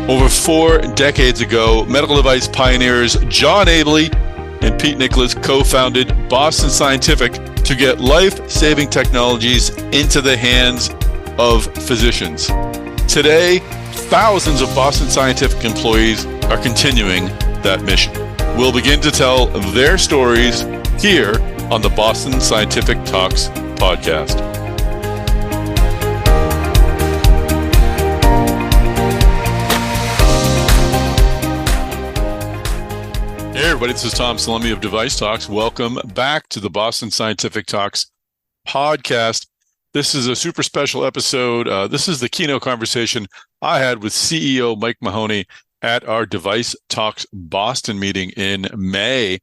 Over 4 decades ago, medical device pioneers John Abele and Pete Nicholas co-founded Boston Scientific to get life-saving technologies into the hands of physicians. Today, thousands of Boston Scientific employees are continuing that mission. We'll begin to tell their stories here on the Boston Scientific Talks podcast. Hey everybody, this is Tom Salemi of Device Talks. Welcome back to the Boston Scientific Talks podcast. This is a super special episode. This is the keynote conversation I had with CEO Mike Mahoney at our Device Talks Boston meeting in May.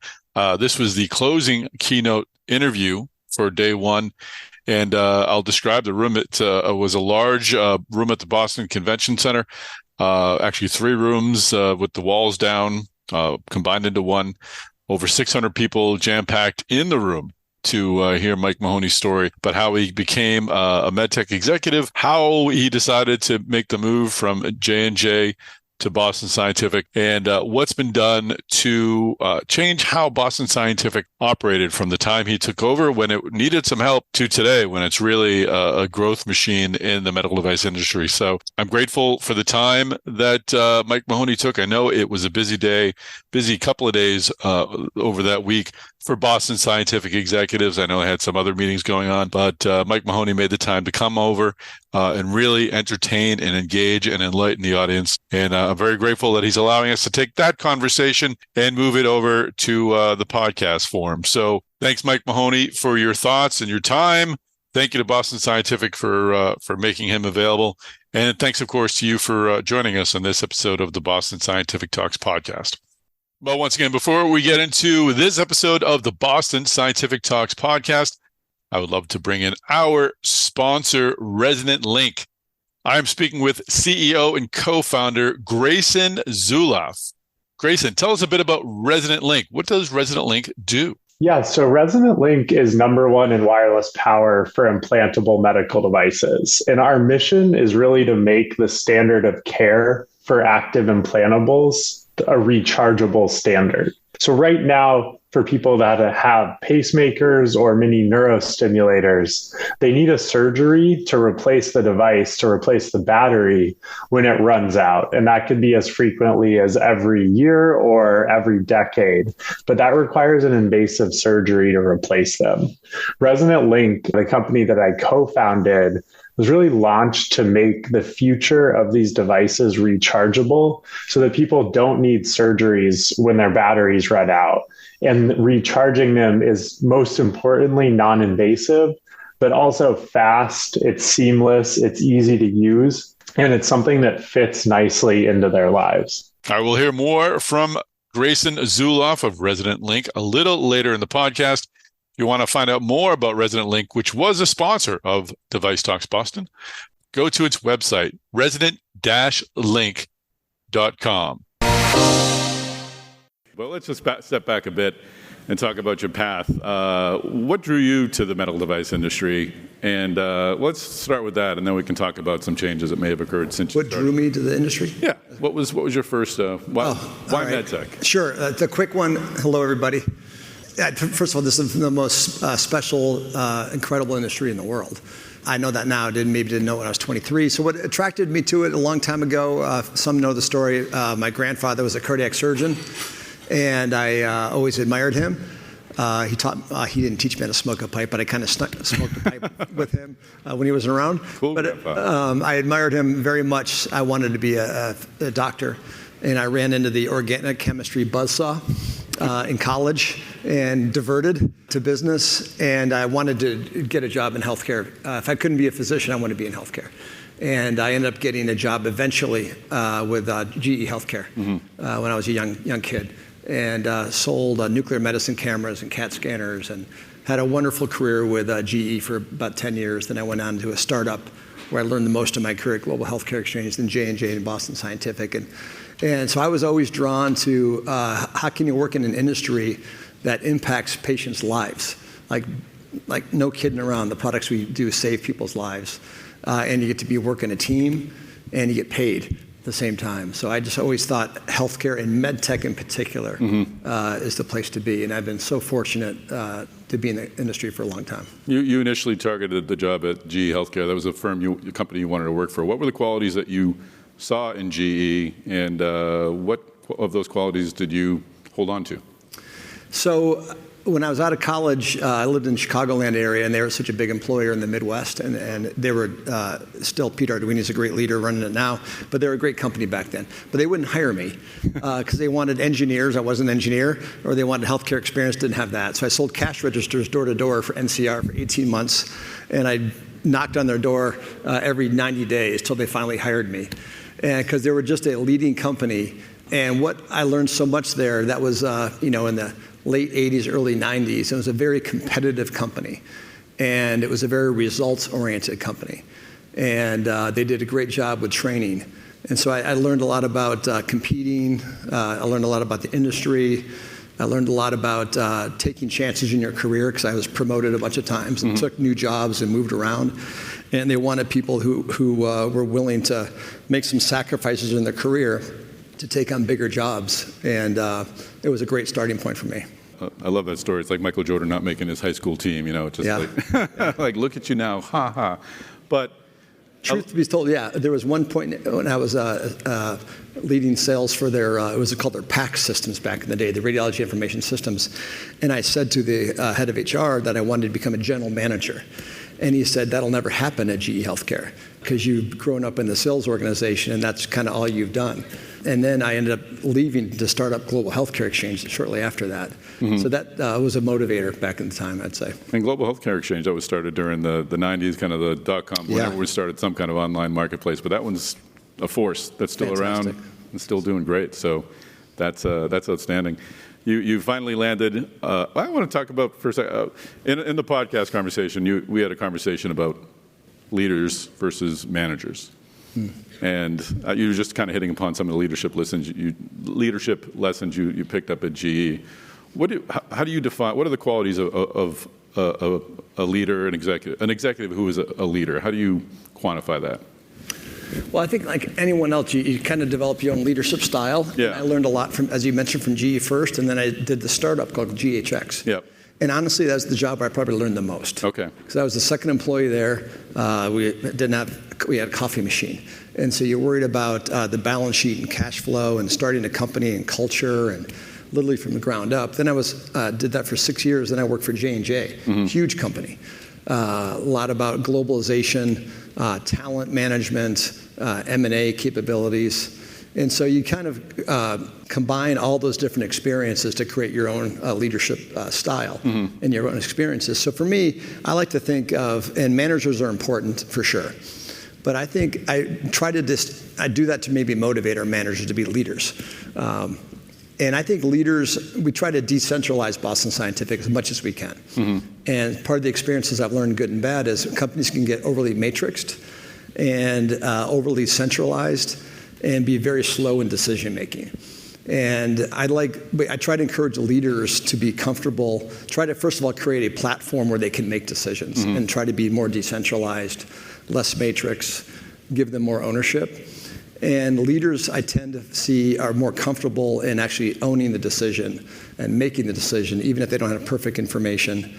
This was the closing keynote interview for day one. And I'll describe the room. It was a large room at the Boston Convention Center, actually 3 rooms with the walls down. Combined into one, over 600 people jam-packed in the room to hear Mike Mahoney's story about how he became a medtech executive, how he decided to make the move from J&J to Boston Scientific, and what's been done to change how Boston Scientific operated from the time he took over when it needed some help to today when it's really a growth machine in the medical device industry. So I'm grateful for the time that Mike Mahoney took. I know it was a busy couple of days over that week for Boston Scientific executives. I know I had some other meetings going on, but Mike Mahoney made the time to come over and really entertain and engage and enlighten the audience. And I'm very grateful that he's allowing us to take that conversation and move it over to the podcast form. So thanks, Mike Mahoney, for your thoughts and your time. Thank you to Boston Scientific for making him available. And thanks, of course, to you for joining us on this episode of the Boston Scientific Talks podcast. Well, once again, before we get into this episode of the Boston Scientific Talks podcast, I would love to bring in our sponsor, Resonant Link. I'm speaking with CEO and co-founder Grayson Zuloff. Grayson, tell us a bit about Resonant Link. What does Resonant Link do? Yeah, so Resonant Link is #1 in wireless power for implantable medical devices. And our mission is really to make the standard of care for active implantables a rechargeable standard. So right now, for people that have pacemakers or mini neurostimulators, they need a surgery to replace the device, to replace the battery when it runs out. And that could be as frequently as every year or every decade. But that requires an invasive surgery to replace them. Resonant Link, the company that I co-founded, was really launched to make the future of these devices rechargeable so that people don't need surgeries when their batteries run out. And recharging them is most importantly non-invasive, but also fast, it's seamless, it's easy to use, and it's something that fits nicely into their lives. I will hear more from Grayson Zuloff of Resonant Link a little later in the podcast. If you want to find out more about Resonant Link, which was a sponsor of Device Talks Boston, go to its website, resonant-link.com. Well, let's just step back a bit and talk about your path. What drew you to the medical device industry? And let's start with that, and then we can talk about some changes that may have occurred since you started. What drew me to the industry? Yeah. What was your first, why medtech? Sure. The quick one. Hello, everybody. First of all, this is the most special, incredible industry in the world. I know that now. Maybe didn't know when I was 23. So what attracted me to it a long time ago, some know the story. My grandfather was a cardiac surgeon, and I always admired him. He didn't teach me how to smoke a pipe, but I kind of smoked a pipe with him when he wasn't around. Cool. But I admired him very much. I wanted to be a doctor, and I ran into the organic chemistry buzzsaw in college and diverted to business. And I wanted to get a job in healthcare. If I couldn't be a physician, I wanted to be in healthcare. And I ended up getting a job eventually with GE Healthcare when I was a young kid, and sold nuclear medicine cameras and CAT scanners, and had a wonderful career with GE for about 10 years. Then I went on to a startup where I learned the most of my career at Global Healthcare Exchange, then J&J and Boston Scientific. And so I was always drawn to how can you work in an industry that impacts patients' lives? Like no kidding around, the products we do save people's lives. And you get to work in a team, and you get paid. the same time. So I just always thought healthcare and med tech in particular is the place to be. And I've been so fortunate to be in the industry for a long time. You initially targeted the job at GE Healthcare. That was a company you wanted to work for. What were the qualities that you saw in GE, and what of those qualities did you hold on to? So when I was out of college, I lived in the Chicagoland area, and they were such a big employer in the Midwest, and they were still, Peter Arduini's a great leader running it now, but they were a great company back then. But they wouldn't hire me because they wanted engineers. I wasn't an engineer, or they wanted healthcare experience, didn't have that. So I sold cash registers door to door for NCR for 18 months, and I knocked on their door every 90 days till they finally hired me, because they were just a leading company. And what I learned so much there, that was in the late 80s, early 90s. It was a very competitive company, and it was a very results-oriented company. And they did a great job with training. And so I learned a lot about competing. I learned a lot about the industry. I learned a lot about taking chances in your career, because I was promoted a bunch of times and took new jobs and moved around. And they wanted people who were willing to make some sacrifices in their career to take on bigger jobs, and it was a great starting point for me. I love that story. It's like Michael Jordan not making his high school team, just like look at you now, ha ha. But truth to be told, there was one point when I was leading sales for their, it was called their PACS systems back in the day, the Radiology Information Systems, and I said to the head of HR that I wanted to become a general manager. And he said, that'll never happen at GE Healthcare, because you've grown up in the sales organization, and that's kind of all you've done. And then I ended up leaving to start up Global Healthcare Exchange shortly after that. So that was a motivator back in the time, I'd say. And Global Healthcare Exchange, that was started during the 90s, kind of the dot-com, whenever we started some kind of online marketplace. But that one's a force that's still around and still doing great. So that's outstanding. You finally landed. I want to talk about for a second. In the podcast conversation, we had a conversation about leaders versus managers. And you were just kind of hitting upon some of the leadership lessons you picked up at GE. How do you define, what are the qualities of a leader, an executive who is a leader? How do you quantify that? Well, I think like anyone else, you kind of develop your own leadership style. Yeah. I learned a lot from, as you mentioned, from GE first, and then I did the startup called GHX. Yep. And honestly, that's the job where I probably learned the most. Okay. Because I was the second employee there. We had a coffee machine. And so you're worried about the balance sheet and cash flow and starting a company and culture and literally from the ground up. Then I did that for 6 years. Then I worked for J&J, huge company. A lot about globalization, talent management, M&A capabilities. And so you kind of combine all those different experiences to create your own leadership style and your own experiences. So for me, I like to think of, and managers are important for sure, but I think I do that to maybe motivate our managers to be leaders. And I think leaders, we try to decentralize Boston Scientific as much as we can. And part of the experiences I've learned, good and bad, is companies can get overly matrixed and overly centralized and be very slow in decision making. And I try to encourage leaders to be comfortable, try to first of all create a platform where they can make decisions and try to be more decentralized, less matrix, give them more ownership. And leaders, I tend to see, are more comfortable in actually owning the decision and making the decision, even if they don't have perfect information.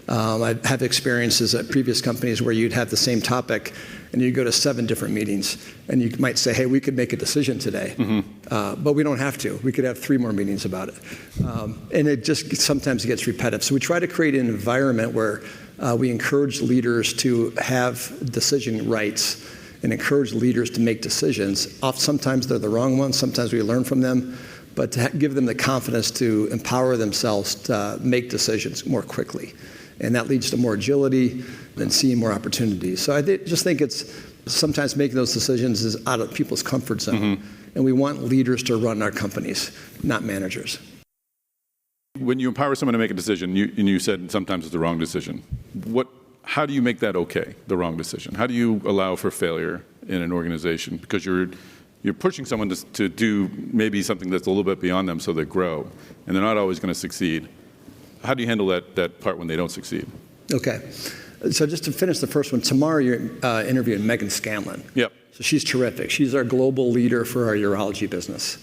I have experiences at previous companies where you'd have the same topic and you'd go to 7 different meetings and you might say, hey, we could make a decision today, but we don't have to. We could have 3 more meetings about it. And it just sometimes gets repetitive. So we try to create an environment where we encourage leaders to have decision rights and encourage leaders to make decisions. Sometimes they're the wrong ones, sometimes we learn from them, but to give them the confidence to empower themselves to make decisions more quickly. And that leads to more agility and seeing more opportunities. So I just think it's sometimes making those decisions is out of people's comfort zone. And we want leaders to run our companies, not managers. When you empower someone to make a decision, you said sometimes it's the wrong decision. How do you make that okay, the wrong decision? How do you allow for failure in an organization? Because you're pushing someone to do maybe something that's a little bit beyond them so they grow, and they're not always going to succeed. How do you handle that part when they don't succeed? Okay. So just to finish the first one, tomorrow you're interviewing Megan Scanlon. Yep. So she's terrific. She's our global leader for our urology business.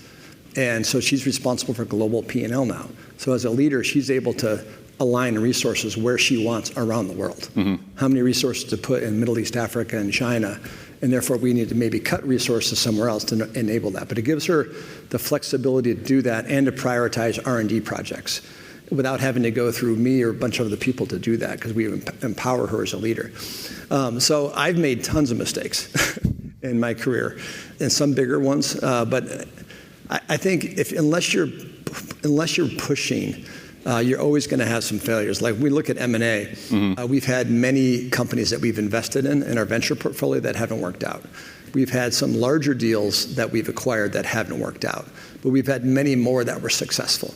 And so she's responsible for global P&L now. So as a leader, she's able to align resources where she wants around the world. How many resources to put in Middle East, Africa, and China, and therefore we need to maybe cut resources somewhere else to enable that. But it gives her the flexibility to do that and to prioritize R&D projects without having to go through me or a bunch of other people to do that, because we empower her as a leader. So I've made tons of mistakes in my career, and some bigger ones. But I think unless you're pushing, you're always going to have some failures. Like we look at M&A, we've had many companies that we've invested in our venture portfolio that haven't worked out. We've had some larger deals that we've acquired that haven't worked out, but we've had many more that were successful.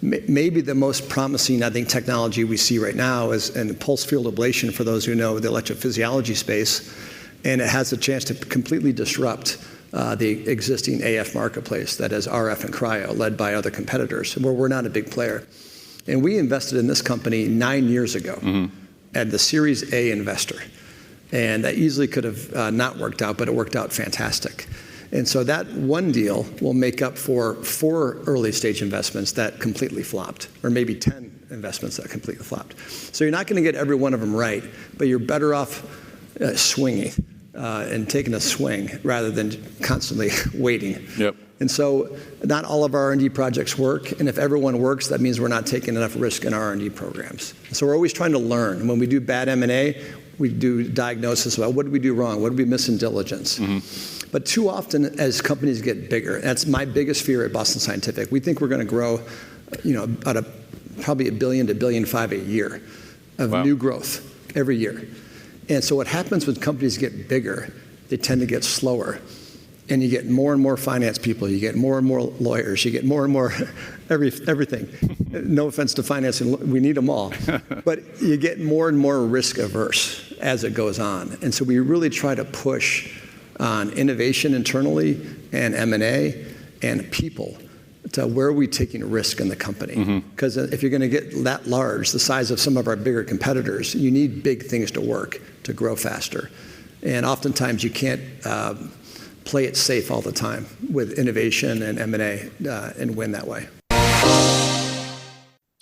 Maybe the most promising, I think, technology we see right now is in pulse field ablation, for those who know the electrophysiology space, and it has a chance to completely disrupt the existing AF marketplace, that is RF and cryo, led by other competitors, where we're not a big player. And we invested in this company 9 years ago at the Series A investor. And that easily could have not worked out, but it worked out fantastic. And so that one deal will make up for 4 early stage investments that completely flopped, or maybe 10 investments that completely flopped. So you're not going to get every one of them right, but you're better off swinging and taking a swing rather than constantly waiting. Yep. And so not all of our R&D projects work, and if everyone works, that means we're not taking enough risk in our R&D programs. So we're always trying to learn. And when we do bad M&A, we do diagnosis about what did we do wrong, what did we miss in diligence. But too often, as companies get bigger, that's my biggest fear at Boston Scientific. We think we're going to grow, at probably $1 billion to $1.5 billion a year of new growth every year. And so what happens when companies get bigger, they tend to get slower. And you get more and more finance people, you get more and more lawyers, you get more and more everything. No offense to finance, we need them all. But you get more and more risk averse as it goes on. And so we really try to push on innovation internally and M&A and people to where are we taking a risk in the company. Because if you're going to get that large, the size of some of our bigger competitors, you need big things to work to grow faster. And oftentimes you can't play it safe all the time with innovation and M&A and win that way.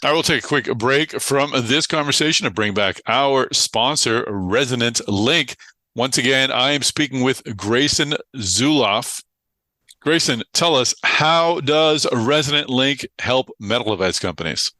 I will take a quick break from this conversation to bring back our sponsor, Resonant Link. Once again, I am speaking with Grayson Zuloff. Grayson, tell us, how does Resonant Link help medical device companies?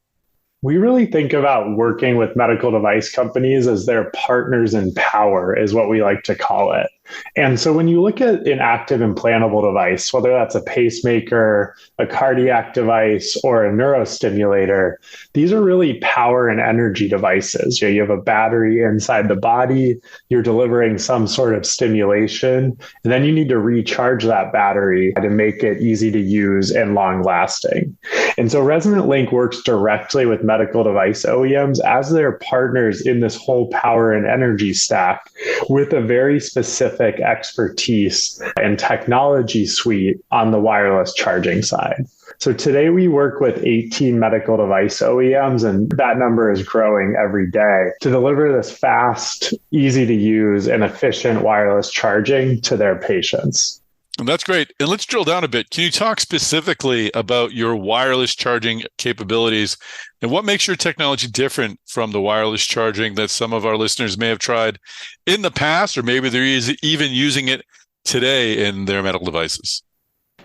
We really think about working with medical device companies as their partners in power, is what we like to call it. And so when you look at an active implantable device, whether that's a pacemaker, a cardiac device, or a neurostimulator, these are really power and energy devices. You have a battery inside the body, you're delivering some sort of stimulation, and then you need to recharge that battery to make it easy to use and long lasting. And so Resonant Link works directly with medical device OEMs as their partners in this whole power and energy stack with a very specific expertise and technology suite on the wireless charging side. So today we work with 18 medical device OEMs, and that number is growing every day to deliver this fast, easy to use, and efficient wireless charging to their patients. And that's great. And let's drill down a bit. Can you talk specifically about your wireless charging capabilities and what makes your technology different from the wireless charging that some of our listeners may have tried in the past, or maybe they're even using it today in their medical devices?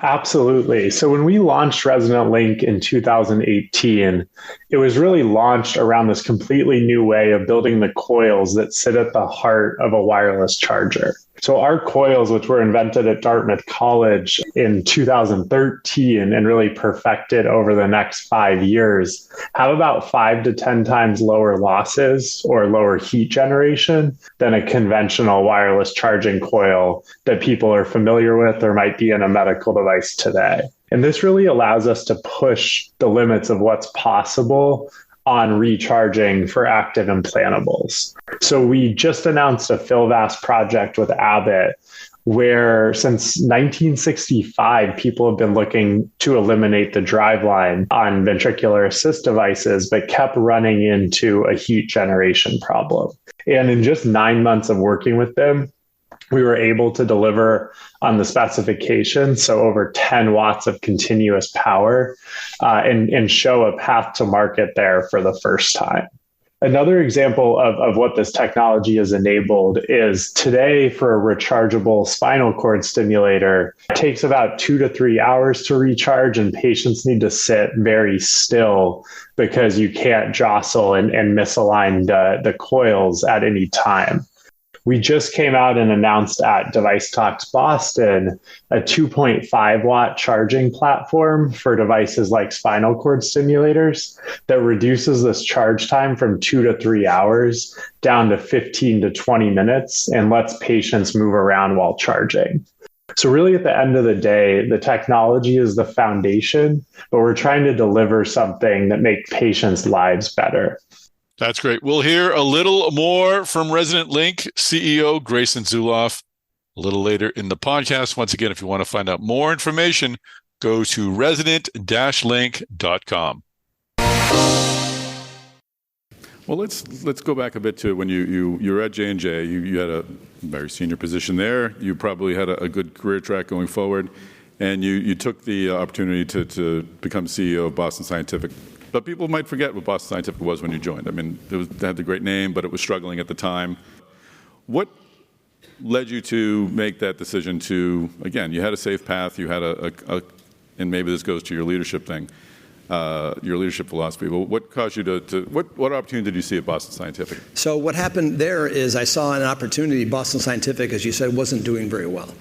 Absolutely. So when we launched Resonant Link in 2018, it was really launched around this completely new way of building the coils that sit at the heart of a wireless charger. So our coils, which were invented at Dartmouth College in 2013 and really perfected over the next 5 years, have about 5 to 10 times lower losses or lower heat generation than a conventional wireless charging coil that people are familiar with or might be in a medical device today. And this really allows us to push the limits of what's possible on recharging for active implantables. So we just announced a PhilVas project with Abbott, where since 1965, people have been looking to eliminate the driveline on ventricular assist devices, but kept running into a heat generation problem. And in just 9 months of working with them, we were able to deliver on the specification, so over 10 watts of continuous power, and show a path to market there for the first time. Another example of what this technology has enabled is today for a rechargeable spinal cord stimulator, it takes about 2 to 3 hours to recharge, and patients need to sit very still because you can't jostle and misalign the coils at any time. We just came out and announced at Device Talks Boston a 2.5 watt charging platform for devices like spinal cord stimulators that reduces this charge time from 2 to 3 hours down to 15 to 20 minutes and lets patients move around while charging. So really at the end of the day, the technology is the foundation, but we're trying to deliver something that makes patients' lives better. That's great. We'll hear a little more from Resident Link CEO Grayson Zuloff a little later in the podcast. Once again, if you want to find out more information, go to resident-link.com. Well, let's go back a bit to when you were at J&J. You had a very senior position there. You probably had a good career track going forward, and you took the opportunity to become CEO of Boston Scientific. But people might forget what Boston Scientific was when you joined. I mean, it had the great name, but it was struggling at the time. What led you to make that decision to, again, you had a safe path, you had and maybe this goes to your leadership thing, your leadership philosophy, but what caused you what opportunity did you see at Boston Scientific? So what happened there is I saw an opportunity. Boston Scientific, as you said, wasn't doing very well.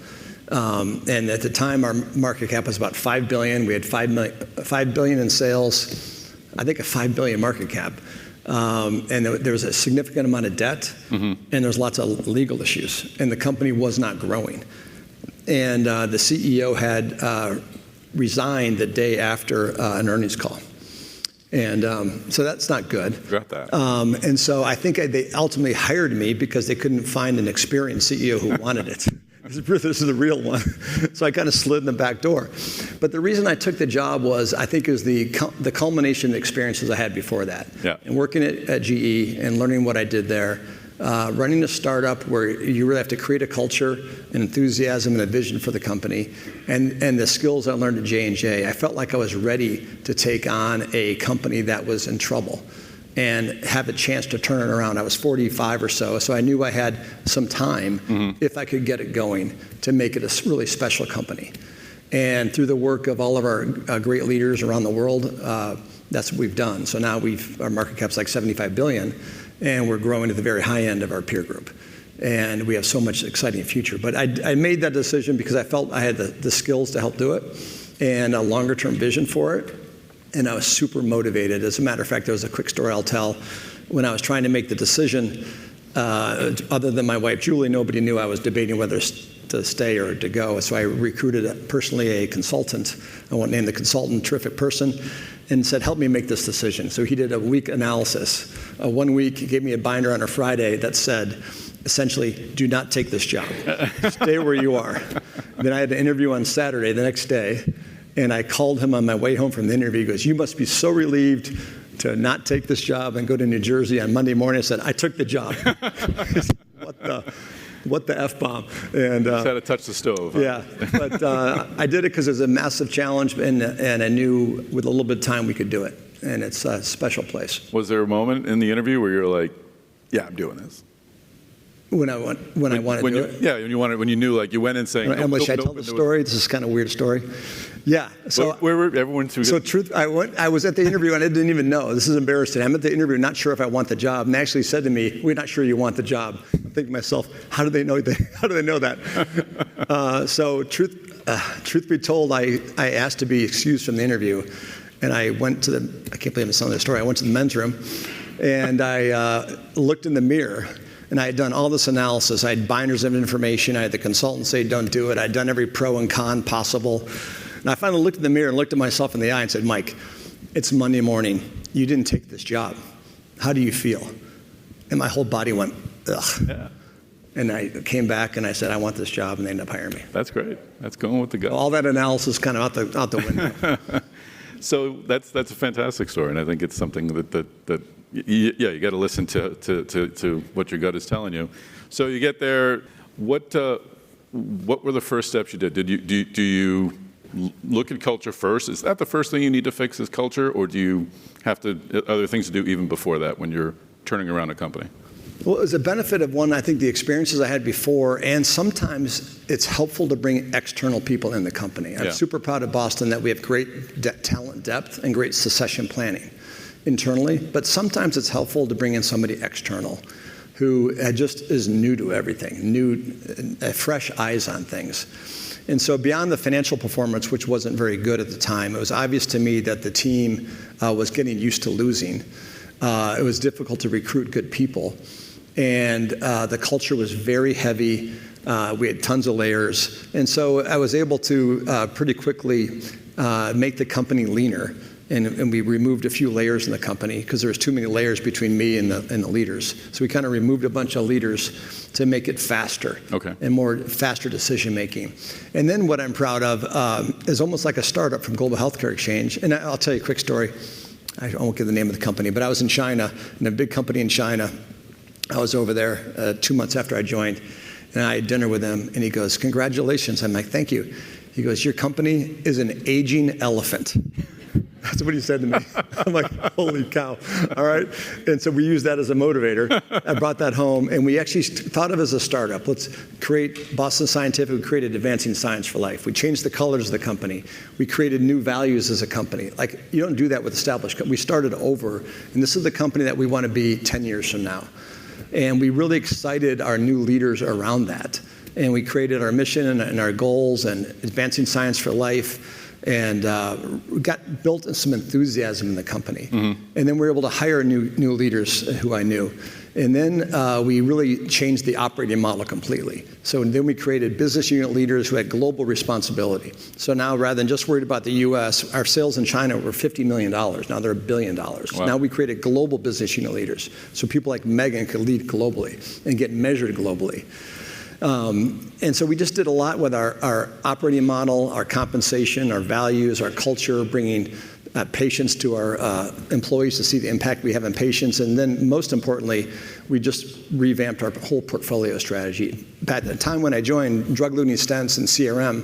And at the time, our market cap was about $5 billion. We had $5 billion in sales. I think a $5 billion market cap. And there was a significant amount of debt, and there's lots of legal issues, and the company was not growing. And the CEO had resigned the day after an earnings call. And so that's not good. Got that. And so I think they ultimately hired me because they couldn't find an experienced CEO who wanted it. This is the real one. So I kind of slid in the back door. But the reason I took the job was I think it was the culmination of experiences I had before that. Yeah. And working at GE and learning what I did there, running a startup where you really have to create a culture, an enthusiasm, and a vision for the company, and the skills I learned at J&J, I felt like I was ready to take on a company that was in trouble and have a chance to turn it around. I was 45 or so I knew I had some time if I could get it going to make it a really special company. And through the work of all of our great leaders around the world, that's what we've done. So now our market cap's like $75 billion, and we're growing to the very high end of our peer group. And we have so much exciting future. But I made that decision because I felt I had the skills to help do it and a longer term vision for it. And I was super motivated. As a matter of fact, there was a quick story I'll tell. When I was trying to make the decision, other than my wife, Julie, nobody knew I was debating whether to stay or to go. So I recruited personally a consultant. I won't name the consultant, terrific person, and said, help me make this decision. So he did a week analysis. 1 week, he gave me a binder on a Friday that said, essentially, do not take this job. Stay where you are. Then I had an interview on Saturday, the next day. And I called him on my way home from the interview. He goes, you must be so relieved to not take this job and go to New Jersey on Monday morning. I said, I took the job. What the F-bomb? And just had to touch the stove. Huh? Yeah, but I did it because it was a massive challenge, and I knew with a little bit of time we could do it. And it's a special place. Was there a moment in the interview where you were like, yeah, I'm doing this? When I wanted to do it? Yeah, when you knew, like, you went in saying, and should I tell the story? This is kind of a weird story. Yeah. So where were everyone? I was at the interview and I didn't even know. This is embarrassing. I'm at the interview, not sure if I want the job, and they actually said to me, "We're not sure you want the job." I'm thinking to myself, how do they know that? So truth be told, I asked to be excused from the interview, and I went to I can't believe I'm telling this story. I went to the men's room, and I looked in the mirror. And I had done all this analysis. I had binders of information. I had the consultant say, don't do it. I'd done every pro and con possible. And I finally looked in the mirror and looked at myself in the eye and said, Mike, it's Monday morning. You didn't take this job. How do you feel? And my whole body went, ugh. Yeah. And I came back and I said, I want this job, and they ended up hiring me. That's great. That's going with the gut. All that analysis kind of out the window. So that's a fantastic story, and I think it's something that you got to listen to what your gut is telling you. So you get there. What were the first steps you did? Do you look at culture first? Is that the first thing you need to fix is culture, or do you have other things to do even before that when you're turning around a company? Well, as a benefit of one, I think the experiences I had before, and sometimes it's helpful to bring external people in the company. I'm super proud of Boston that we have great talent depth and great succession planning internally, but sometimes it's helpful to bring in somebody external who just is new to everything, fresh eyes on things. And so beyond the financial performance, which wasn't very good at the time, it was obvious to me that the team was getting used to losing. It was difficult to recruit good people. And the culture was very heavy. We had tons of layers. And so I was able to pretty quickly make the company leaner. And we removed a few layers in the company because there was too many layers between me and the leaders. So we kind of removed a bunch of leaders to make it faster and more faster decision making. And then what I'm proud of is almost like a startup from Global Healthcare Exchange. And I'll tell you a quick story. I won't give the name of the company, but I was in China, in a big company in China. I was over there 2 months after I joined, and I had dinner with him, and he goes, "Congratulations." I'm like, "Thank you." He goes, "Your company is an aging elephant." That's what he said to me. I'm like, holy cow. All right. And so we used that as a motivator. I brought that home, and we actually thought of it as a startup. Let's create Boston Scientific. We created Advancing Science for Life. We changed the colors of the company. We created new values as a company. Like, you don't do that with established companies. We started over, and this is the company that we want to be 10 years from now. And we really excited our new leaders around that. And we created our mission and our goals and Advancing Science for Life. And we got built some enthusiasm in the company. And then we were able to hire new leaders who I knew. And then we really changed the operating model completely. So then we created business unit leaders who had global responsibility. So now rather than just worried about the US, our sales in China were $50 million. Now they're $1 billion. Wow. Now we created global business unit leaders. So people like Megan could lead globally and get measured globally. And so we just did a lot with our operating model, our compensation, our values, our culture, bringing patients to our employees to see the impact we have on patients. And then most importantly, we just revamped our whole portfolio strategy. At the time when I joined, drug-eluting stents and CRM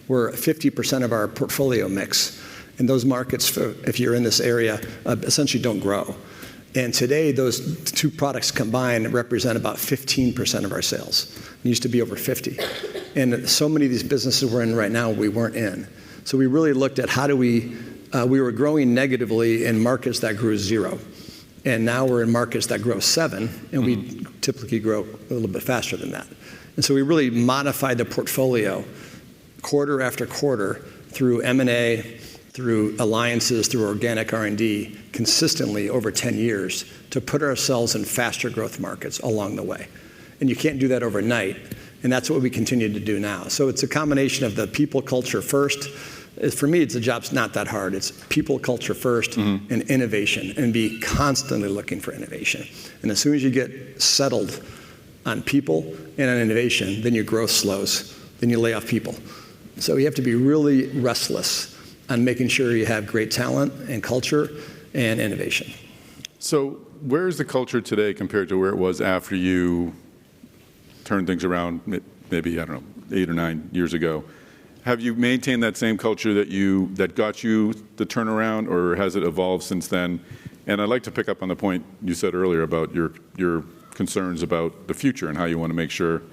were 50% of our portfolio mix. And those markets, if you're in this area, essentially don't grow. And today, those two products combined represent about 15% of our sales. It used to be over 50. And so many of these businesses we're in right now, we weren't in. So we really looked at how do we were growing negatively in markets that grew 0. And now we're in markets that grow 7, and we typically grow a little bit faster than that. And so we really modified the portfolio quarter after quarter through M&A, through alliances, through organic R&D, consistently over 10 years to put ourselves in faster growth markets along the way. And you can't do that overnight, and that's what we continue to do now. So it's a combination of the people culture first. For me, the job's not that hard. It's people culture first and innovation, and be constantly looking for innovation. And as soon as you get settled on people and on innovation, then your growth slows, then you lay off people. So you have to be really restless on making sure you have great talent and culture and innovation. So where is the culture today compared to where it was after you turned things around maybe, 8 or 9 years ago? Have you maintained that same culture that got you the turnaround, or has it evolved since then? And I'd like to pick up on the point you said earlier about your concerns about the future and how you want to make sure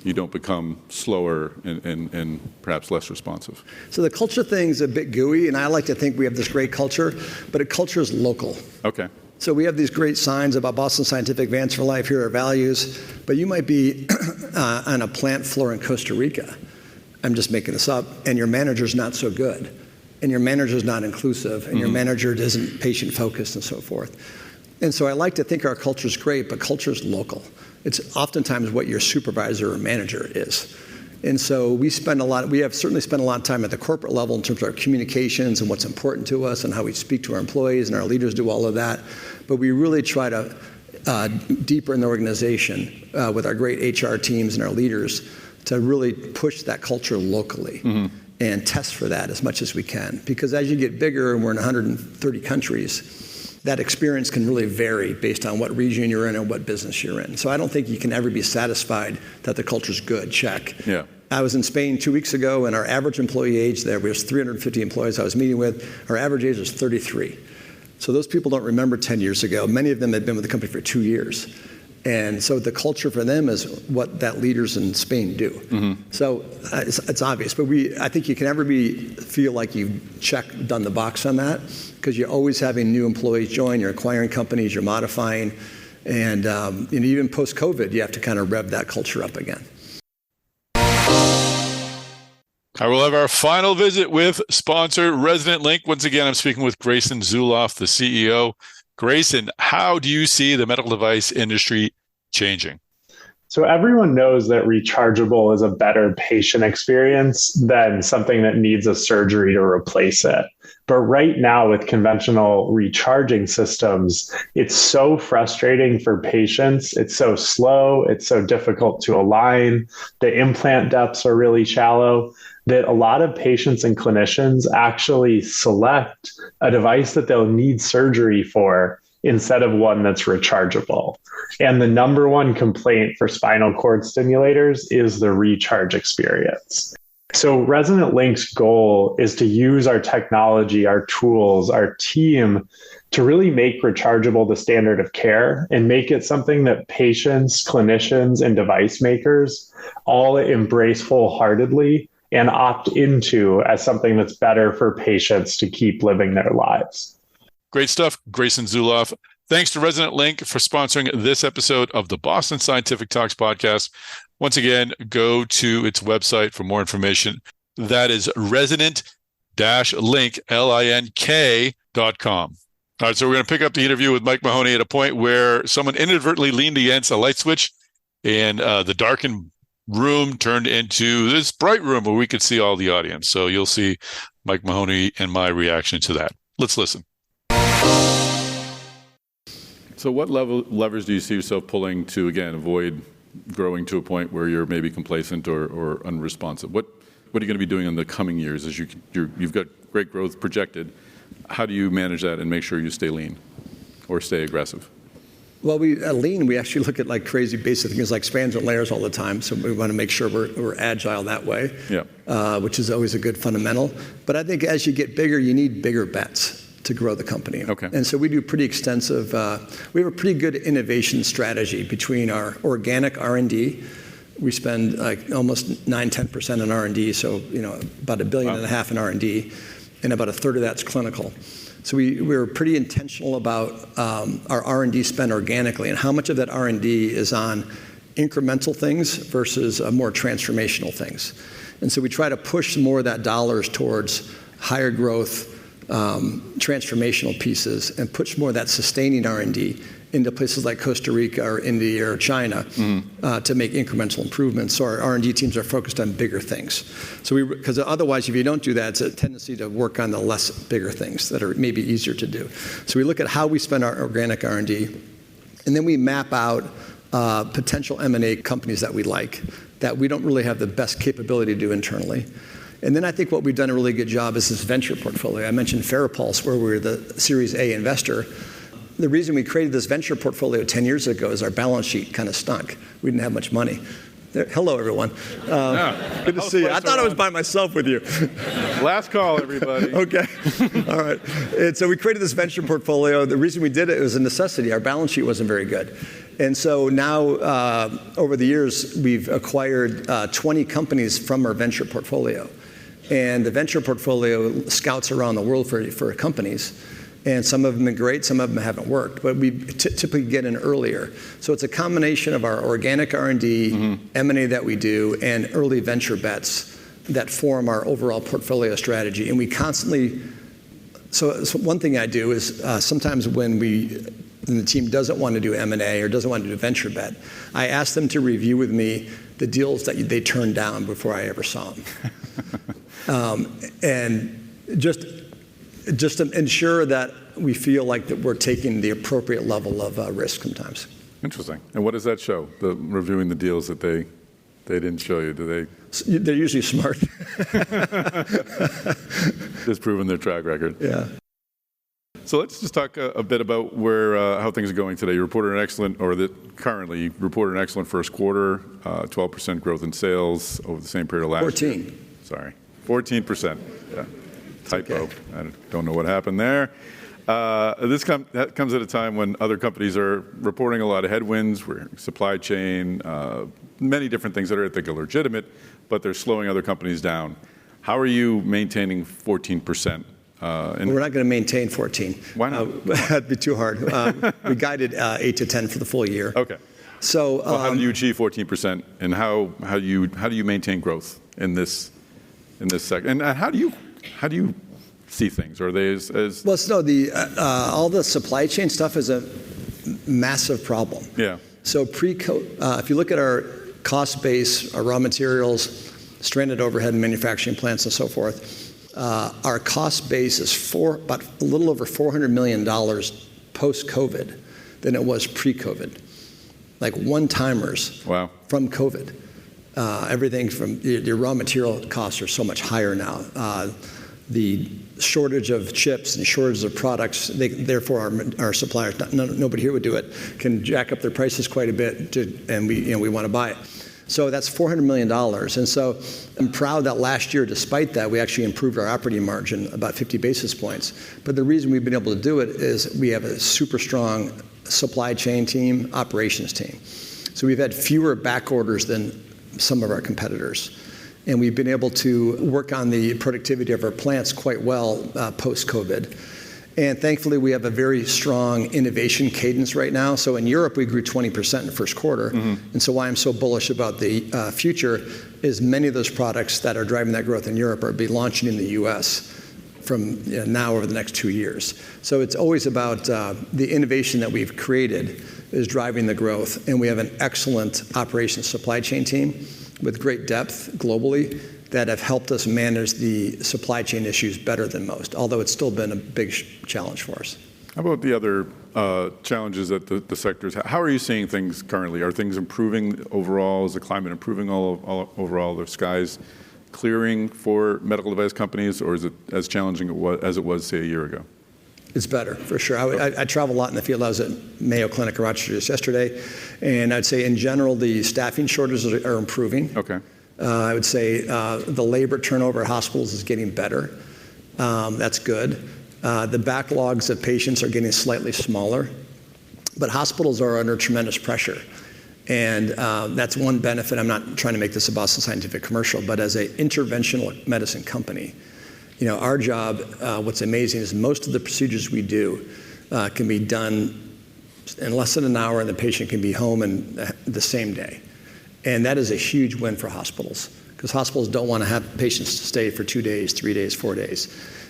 you don't become slower and perhaps less responsive. So the culture thing's a bit gooey, and I like to think we have this great culture, but a culture is local. Okay. So we have these great signs about Boston Scientific Advance for Life, here are our values, but you might be on a plant floor in Costa Rica. I'm just making this up, and your manager's not so good, and your manager's not inclusive, and your manager isn't patient-focused and so forth. And so I like to think our culture's great, but culture's local. It's oftentimes what your supervisor or manager is. And so we have certainly spent a lot of time at the corporate level in terms of our communications and what's important to us and how we speak to our employees, and our leaders do all of that. But we really try to deeper in the organization with our great HR teams and our leaders to really push that culture locally and test for that as much as we can. Because as you get bigger, and we're in 130 countries, that experience can really vary based on what region you're in and what business you're in. So I don't think you can ever be satisfied that the culture's good, check. Yeah. I was in Spain 2 weeks ago, and our average employee age there was 350 employees I was meeting with. Our average age was 33. So those people don't remember 10 years ago. Many of them had been with the company for 2 years. And so the culture for them is what that leaders in Spain do. Mm-hmm. So it's obvious. But I think you can never feel like you've done the box on that, because you're always having new employees join, you're acquiring companies, you're modifying. And even post-COVID, you have to kind of rev that culture up again. I will have our final visit with sponsor Resident Link. Once again, I'm speaking with Grayson Zuloff, the CEO. Grayson, how do you see the medical device industry changing? So everyone knows that rechargeable is a better patient experience than something that needs a surgery to replace it. But right now with conventional recharging systems, it's so frustrating for patients. It's so slow. It's so difficult to align. The implant depths are really shallow that a lot of patients and clinicians actually select a device that they'll need surgery for instead of one that's rechargeable. And the number one complaint for spinal cord stimulators is the recharge experience. So Resident Link's goal is to use our technology, our tools, our team to really make rechargeable the standard of care and make it something that patients, clinicians, and device makers all embrace wholeheartedly and opt into as something that's better for patients to keep living their lives. Great stuff, Grayson Zuloff. Thanks to Resident Link for sponsoring this episode of the Boston Scientific Talks podcast. Once again, go to its website for more information. That is resident-link, LINK.com. All right, so we're going to pick up the interview with Mike Mahoney at a point where someone inadvertently leaned against a light switch, and the darkened room turned into this bright room where we could see all the audience. So you'll see Mike Mahoney and my reaction to that. Let's listen. So what levers do you see yourself pulling to, again, avoid growing to a point where you're maybe complacent or unresponsive? What are you going to be doing in the coming years as you've got great growth projected? How do you manage that and make sure you stay lean or stay aggressive? Well, lean, we actually look at like crazy basic things like spans and layers all the time. So we want to make sure we're agile that way, which is always a good fundamental. But I think as you get bigger, you need bigger bets to grow the company. Okay. And so we do pretty extensive, we have a pretty good innovation strategy between our organic R&D. We spend like almost 9-10% in R&D, so about $1.5 billion in R&D, and about a third of that's clinical. So we're pretty intentional about our R&D spend organically and how much of that R&D is on incremental things versus more transformational things. And so we try to push more of that dollars towards higher growth, transformational pieces, and push more of that sustaining R&D into places like Costa Rica or India or China to make incremental improvements. So our R&D teams are focused on bigger things. So because otherwise, if you don't do that, it's a tendency to work on the less bigger things that are maybe easier to do. So we look at how we spend our organic R&D, and then we map out potential M&A companies that we like, that we don't really have the best capability to do internally. And then I think what we've done a really good job is this venture portfolio. I mentioned Farapulse, where we're the Series A investor. The reason we created this venture portfolio 10 years ago is our balance sheet kind of stunk. We didn't have much money. Hello, everyone. Good to see you. I thought I was by myself with you. Last call, everybody. Okay. All right. And so we created this venture portfolio. The reason we did it was a necessity. Our balance sheet wasn't very good. And so now, over the years, we've acquired 20 companies from our venture portfolio. And the venture portfolio scouts around the world for companies. And some of them are great, some of them haven't worked. But we typically get in earlier. So it's a combination of our organic R&D, M&A that we do, and early venture bets that form our overall portfolio strategy. And we constantly, so one thing I do is sometimes when the team doesn't want to do M&A or doesn't want to do a venture bet, I ask them to review with me the deals that they turned down before I ever saw them. And just to ensure that we feel like that we're taking the appropriate level of risk sometimes. Interesting. And what does that show, reviewing the deals that they didn't show you? They're usually smart. Just proving their track record. Yeah. So let's just talk a bit about how things are going today. You reported currently you reported an excellent first quarter, 12% growth in sales over the same period of last year. 14%. Yeah, typo. Okay. I don't know what happened there. That comes at a time when other companies are reporting a lot of headwinds. We're supply chain, many different things that I think are legitimate, but they're slowing other companies down. How are you maintaining 14%? We're not going to maintain 14. Why not? That'd be too hard. We guided 8 to 10 for the full year. Okay. So how do you achieve 14%, and how do you maintain growth in this sector? And how do you see things? Are they as well? So all the supply chain stuff is a massive problem. Yeah. So if you look at our cost base, our raw materials, stranded overhead in manufacturing plants, and so forth. Our cost base is about a little over $400 million post-COVID than it was pre-COVID. Like one-timers from COVID. Everything from your raw material costs are so much higher now. The shortage of chips and shortage of products, therefore our suppliers, nobody here would do it, can jack up their prices quite a bit, and we want to buy it. So that's $400 million. And so I'm proud that last year, despite that, we actually improved our operating margin about 50 basis points. But the reason we've been able to do it is we have a super strong supply chain team, operations team. So we've had fewer back orders than some of our competitors. And we've been able to work on the productivity of our plants quite well post-COVID. And thankfully, we have a very strong innovation cadence right now. So in Europe, we grew 20% in the first quarter. Mm-hmm. And so why I'm so bullish about the future is many of those products that are driving that growth in Europe are be launching in the U.S. from now over the next 2 years. So it's always about the innovation that we've created is driving the growth. And we have an excellent operations supply chain team with great depth globally that have helped us manage the supply chain issues better than most, although it's still been a big challenge for us. How about the other challenges that the sectors have? How are you seeing things currently? Are things improving overall? Is the climate improving all overall? The skies clearing for medical device companies, or is it as challenging as it was, say, a year ago? It's better, for sure. I travel a lot in the field. I was at Mayo Clinic in Rochester just yesterday, and I'd say in general the staffing shortages are improving. Okay. I would say the labor turnover at hospitals is getting better. That's good. The backlogs of patients are getting slightly smaller, but hospitals are under tremendous pressure. And that's one benefit. I'm not trying to make this a Boston Scientific commercial, but as an interventional medicine company, our job, what's amazing is most of the procedures we do can be done in less than an hour, and the patient can be home in the same day. And that is a huge win for hospitals, because hospitals don't want to have patients stay for 2 days, 3 days, 4 days.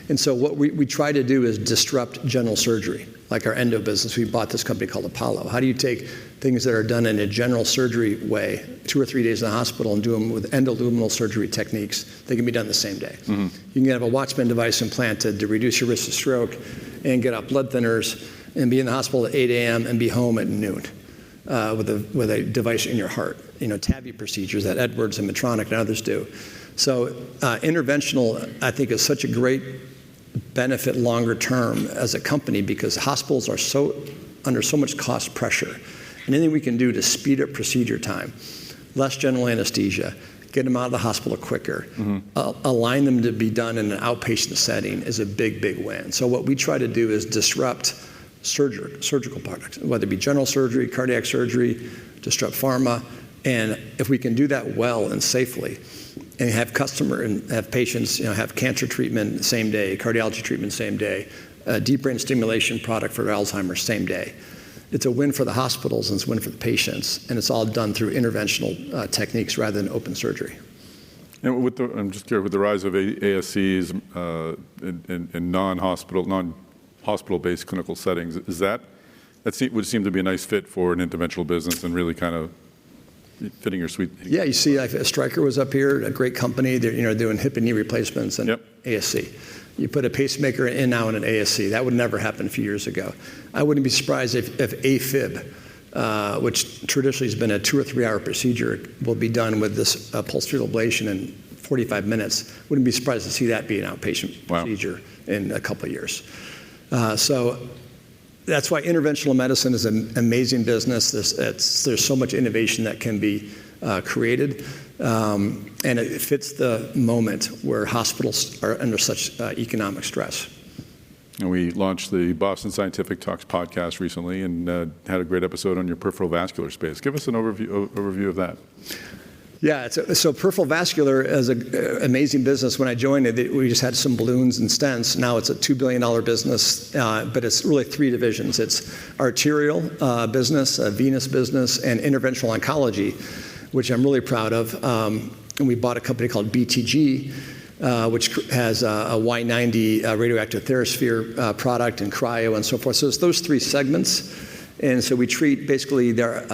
And so what we try to do is disrupt general surgery. Like our endo business, we bought this company called Apollo. How do you take things that are done in a general surgery way, 2 or 3 days in the hospital, and do them with endoluminal surgery techniques? They can be done the same day. Mm-hmm. You can have a Watchman device implanted to reduce your risk of stroke and get off blood thinners and be in the hospital at 8 a.m. and be home at noon. With a device in your heart, TAVI procedures that Edwards and Medtronic and others do. So interventional, I think, is such a great benefit longer term as a company, because hospitals are under so much cost pressure. And anything we can do to speed up procedure time, less general anesthesia, get them out of the hospital quicker, align them to be done in an outpatient setting is a big, big win. So what we try to do is disrupt surgical products, whether it be general surgery, cardiac surgery, disrupt pharma. And if we can do that well and safely, and have patients, have cancer treatment same day, cardiology treatment same day, deep brain stimulation product for Alzheimer's same day, it's a win for the hospitals and it's a win for the patients. And it's all done through interventional techniques rather than open surgery. And I'm just curious, with the rise of ASCs in non-hospital-based clinical settings, that would seem to be a nice fit for an interventional business and really kind of fitting your sweet. Yeah, you see, like Stryker was up here, a great company. They're doing hip and knee replacements and ASC. You put a pacemaker in now in an ASC. That would never happen a few years ago. I wouldn't be surprised if AFib, which traditionally has been a 2 or 3 hour procedure, will be done with this pulsed field ablation in 45 minutes. Wouldn't be surprised to see that be an outpatient procedure in a couple of years. So that's why interventional medicine is an amazing business. There's so much innovation that can be created, and it fits the moment where hospitals are under such economic stress. And we launched the Boston Scientific Talks podcast recently and had a great episode on your peripheral vascular space. Give us an overview of that. Yeah, so peripheral vascular is an amazing business. When I joined it, we just had some balloons and stents. Now it's a $2 billion business, but it's really three divisions. It's arterial business, venous business, and interventional oncology, which I'm really proud of. And we bought a company called BTG, which has a Y90 radioactive TheraSphere product and cryo and so forth. So it's those three segments. And so we treat basically their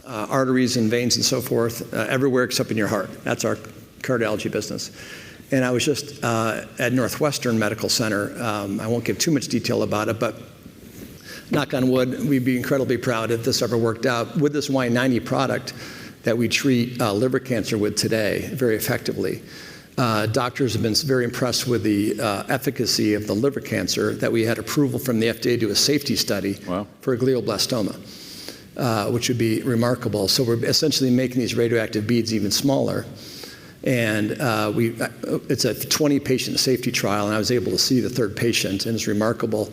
arteries and veins and so forth everywhere except in your heart. That's our cardiology business. And I was just at Northwestern Medical Center. I won't give too much detail about it, but knock on wood, we'd be incredibly proud if this ever worked out. With this Y90 product that we treat liver cancer with today very effectively, doctors have been very impressed with the efficacy of the liver cancer that we had approval from the FDA to do a safety study for glioblastoma, which would be remarkable. So we're essentially making these radioactive beads even smaller. And it's a 20-patient safety trial, and I was able to see the third patient, and it's remarkable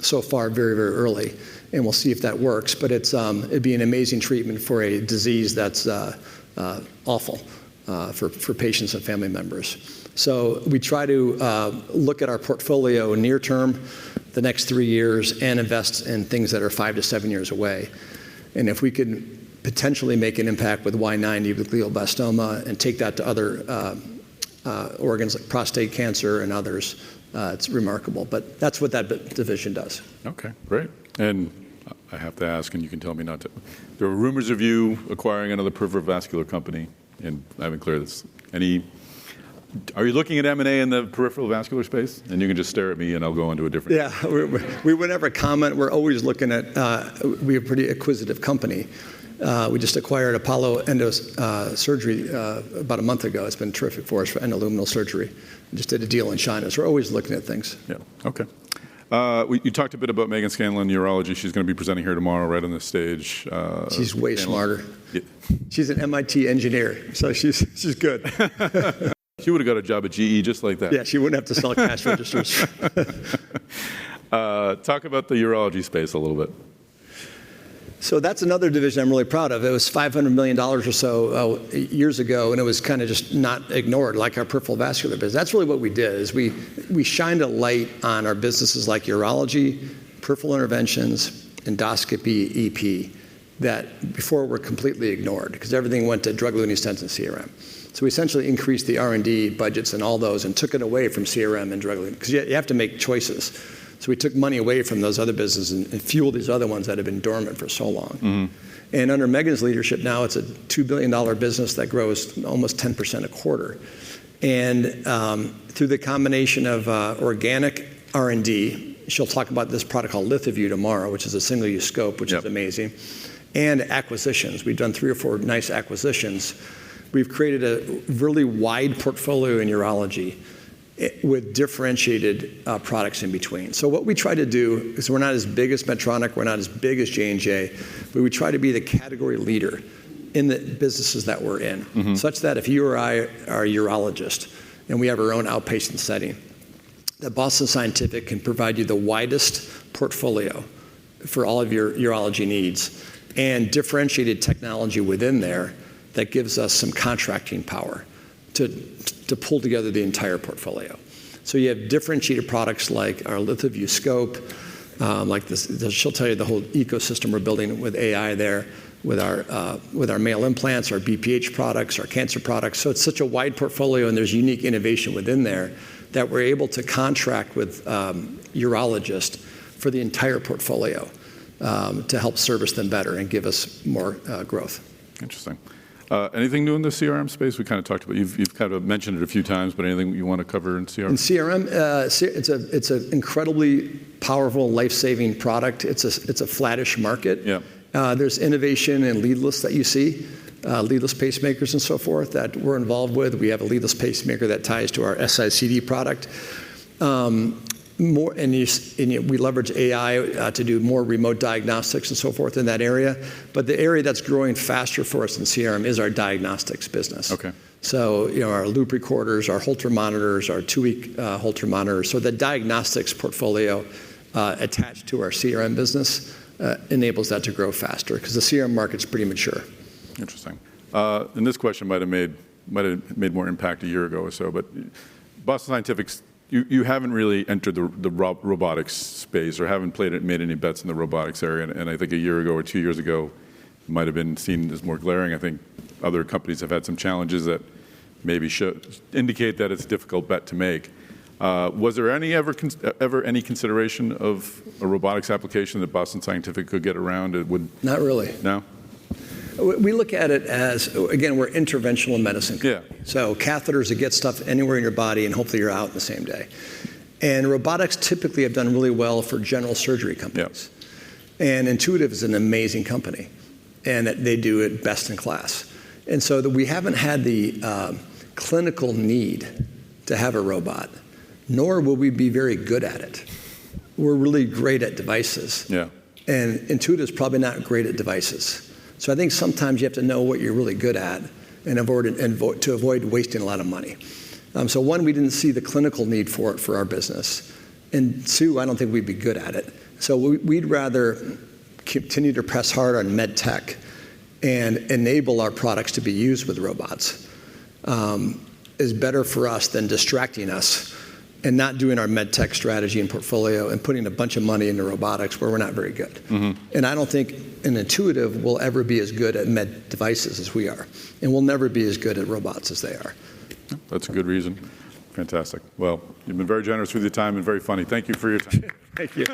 so far, very, very early. And we'll see if that works. But it'd be an amazing treatment for a disease that's awful. For patients and family members. So we try to look at our portfolio near term, the next 3 years, and invest in things that are 5 to 7 years away. And if we could potentially make an impact with Y90 with glioblastoma and take that to other organs like prostate cancer and others, it's remarkable. But that's what that division does. Okay, great. And I have to ask, and you can tell me not to. There are rumors of you acquiring another peripheral vascular company. And I haven't cleared this. Are you looking at M&A in the peripheral vascular space? And you can just stare at me and I'll go into a different. Yeah, we would never comment. We're always looking at, we're a pretty acquisitive company. We just acquired Apollo Surgery about a month ago. It's been terrific for us for endoluminal surgery. We just did a deal in China. So we're always looking at things. Yeah, okay. You talked a bit about Megan Scanlon, urology. She's going to be presenting here tomorrow right on the stage. She's way smarter. Yeah. She's an MIT engineer, so she's good. She would have got a job at GE just like that. Yeah, she wouldn't have to sell cash registers. Talk about the urology space a little bit. So that's another division I'm really proud of. It was $500 million or so years ago, and it was kind of just not ignored, like our peripheral vascular business. That's really what we did, is we shined a light on our businesses like urology, peripheral interventions, endoscopy, EP, that before were completely ignored, because everything went to drug-eluting stents and CRM. So we essentially increased the R&D budgets and all those and took it away from CRM and drug-eluting, because you have to make choices. So we took money away from those other businesses and fueled these other ones that have been dormant for so long. Mm-hmm. And under Megan's leadership now, it's a $2 billion business that grows almost 10% a quarter. And through the combination of organic R&D, she'll talk about this product called LithoVue tomorrow, which is a single-use scope, which is amazing, and acquisitions. We've done 3 or 4 nice acquisitions. We've created a really wide portfolio in urology with differentiated products in between. So what we try to do is, we're not as big as Medtronic, we're not as big as J&J, but we try to be the category leader in the businesses that we're in, such that if you or I are a urologist and we have our own outpatient setting, that Boston Scientific can provide you the widest portfolio for all of your urology needs and differentiated technology within there that gives us some contracting power to pull together the entire portfolio. So you have differentiated products like our LithoVue scope, like this. She'll tell you the whole ecosystem we're building with AI there, with our male implants, our BPH products, our cancer products. So it's such a wide portfolio, and there's unique innovation within there that we're able to contract with urologists for the entire portfolio to help service them better and give us more growth. Interesting. Anything new in the CRM space? We kind of talked about, you've kind of mentioned it a few times, but anything you want to cover in CRM? In CRM, it's an incredibly powerful, life-saving product. It's a flattish market. Yeah. There's innovation in leadless that you see, leadless pacemakers and so forth that we're involved with. We have a leadless pacemaker that ties to our SICD product. more, we leverage AI to do more remote diagnostics and so forth in that area. But the area that's growing faster for us in CRM is our diagnostics business. Okay. So, our loop recorders, our Holter monitors, our 2-week Holter monitors. So the diagnostics portfolio attached to our CRM business enables that to grow faster because the CRM market's pretty mature. Interesting. And this question might have made more impact a year ago or so, but Boston Scientific's, you haven't really entered the robotics space or haven't made any bets in the robotics area. And I think a year ago or 2 years ago, it might have been seen as more glaring. I think other companies have had some challenges that maybe indicate that it's a difficult bet to make. Was there ever any consideration of a robotics application that Boston Scientific could get around? Not really. No? We look at it as, again, we're interventional medicine. Yeah. So catheters that get stuff anywhere in your body and hopefully you're out in the same day. And robotics typically have done really well for general surgery companies. Yeah. And Intuitive is an amazing company and they do it best in class. And so we haven't had the clinical need to have a robot, nor will we be very good at it. We're really great at devices. Yeah. And Intuitive's probably not great at devices. So I think sometimes you have to know what you're really good at and to avoid wasting a lot of money. So one, we didn't see the clinical need for it for our business. And two, I don't think we'd be good at it. So we'd rather continue to press hard on med tech and enable our products to be used with robots is better for us than distracting us and not doing our med tech strategy and portfolio and putting a bunch of money into robotics where we're not very good. Mm-hmm. And I don't think an Intuitive will ever be as good at med devices as we are. And we'll never be as good at robots as they are. That's a good reason. Fantastic. Well, you've been very generous with your time and very funny. Thank you for your time. Thank you.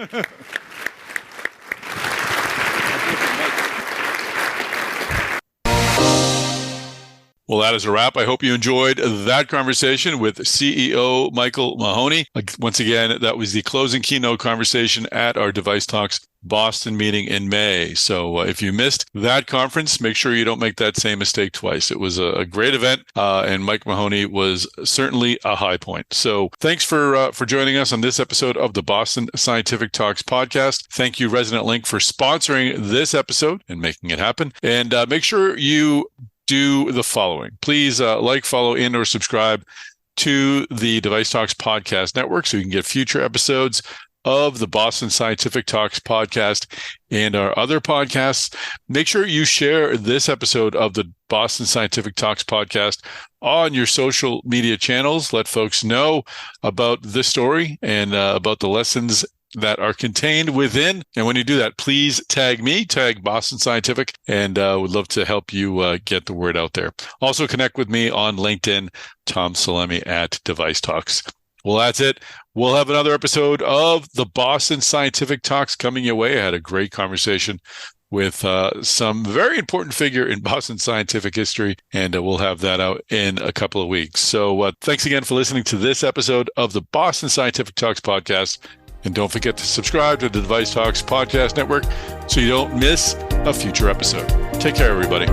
Well, that is a wrap. I hope you enjoyed that conversation with CEO Michael Mahoney. Once again, that was the closing keynote conversation at our Device Talks Boston meeting in May. So if you missed that conference, make sure you don't make that same mistake twice. It was a great event, and Mike Mahoney was certainly a high point. So thanks for joining us on this episode of the Boston Scientific Talks podcast. Thank you, Resident Link, for sponsoring this episode and making it happen. And make sure you do the following. Please like, follow, and or subscribe to the Device Talks Podcast Network so you can get future episodes of the Boston Scientific Talks podcast and our other podcasts. Make sure you share this episode of the Boston Scientific Talks podcast on your social media channels. Let folks know about this story and about the lessons that are contained within. And when you do that, please tag me, tag Boston Scientific, and would love to help you get the word out there. Also connect with me on LinkedIn, Tom Salemi at Device Talks. Well, that's it. We'll have another episode of the Boston Scientific Talks coming your way. I had a great conversation with some very important figure in Boston scientific history, and we'll have that out in a couple of weeks. So thanks again for listening to this episode of the Boston Scientific Talks podcast. And don't forget to subscribe to the Device Talks Podcast Network so you don't miss a future episode. Take care, everybody.